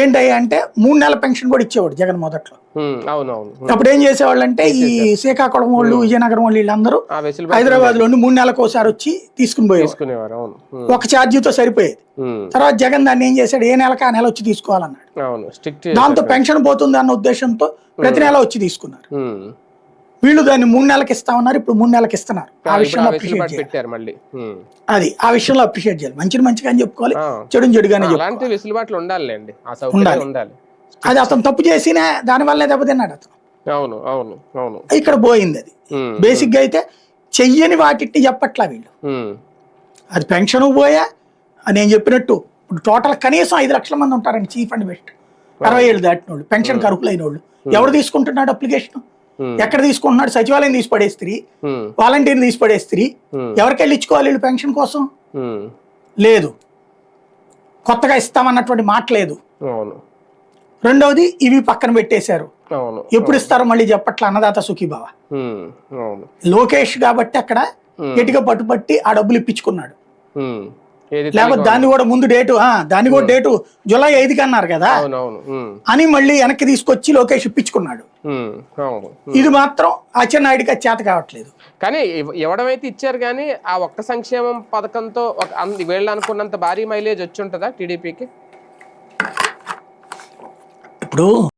ఏంటయ్యా అంటే 3 నెలల పెన్షన్ కూడా ఇచ్చేవాడు జగన్ మొదట్లో. అవునవును. అప్పుడు ఏం చేసేవాళ్ళు అంటే ఈ శ్రీకాకుళం వాళ్ళు, విజయనగరం వాళ్ళు వీళ్ళందరూ హైదరాబాద్ లోని 3 నెలలకు ఒకసారి వచ్చి తీసుకుని పోయేవారు. ఒక ఛార్జీతో సరిపోయేది. తర్వాత జగన్ దాన్ని ఏం చేశాడు, ఏ నెలకి ఆ నెల వచ్చి తీసుకోవాలన్నాడు. దాంతో పెన్షన్ పోతుంది అన్న ఉద్దేశంతో ప్రతి నెల వచ్చి తీసుకున్నారు. వీళ్ళు దాన్ని 3 నెలలకు ఇస్తామన్నారు, ఇప్పుడు 3 నెలలకు ఇస్తున్నారు. ఆ విషయంలో అప్రిషియేట్ చేయాలి. అది ఆ విషయంలో అప్రిషియేట్ చేయాలి. మంచిని మంచిగా అని చెప్పుకోవాలి, చెడుని చెడుగానే ఉండాలి. అది అతను తప్పు చేసిన దాని వల్లనే దెబ్బతిన్నాడు అతను. ఇక్కడ పోయింది అది. బేసిక్ గా అయితే చెయ్యని వాటిని చెప్పట్లా వీళ్ళు. అది పెన్షన్ పోయా నేను చెప్పినట్టు ఇప్పుడు టోటల్ కనీసం 5 లక్షల మంది ఉంటారండి చీఫ్ అండ్ బెస్ట్. 60 ఏళ్ళు దాటిన వాళ్ళు, పెన్షన్ అర్హులైన వాళ్ళు. ఎవరు తీసుకుంటున్నాడు అప్లికేషన్? ఎక్కడ తీసుకుంటున్నాడు? సచివాలయం తీసి పడేస్త్రీ, వాలంటీర్ తీసి పడేస్త్రీ. ఎవరికెళ్ళి ఇచ్చుకోవాలి వీళ్ళు పెన్షన్ కోసం? లేదు, కొత్తగా ఇస్తామన్నటువంటి మాట లేదు. రెండవది ఇవి పక్కన పెట్టేశారు. ఎప్పుడు ఇస్తారో మళ్ళీ చెప్పట్ల అన్నదాత సుఖీభావ. లోకేష్ కాబట్టి అక్కడ గట్టిగా పట్టుపట్టి ఆ డబ్బులు ఇప్పించుకున్నాడు. లేకపోతే దాన్ని కూడా ముందు డేటు దాన్ని కూడా డేటు జూలై 5కి అన్నారు కదా అని మళ్ళీ వెనక్కి తీసుకొచ్చి లోకేష్ ఇప్పించుకున్నాడు. ఇది మాత్రం అచ్చెన్నాయుడికి చేత కావట్లేదు. కానీ ఎవడమైతే ఇచ్చారు కానీ ఆ ఒక్క సంక్షేమం పథకంతో వీళ్ళు అనుకున్నంత భారీ మైలేజ్ వచ్చి ఉంటుందా టీడీపీకి? ఇప్పుడు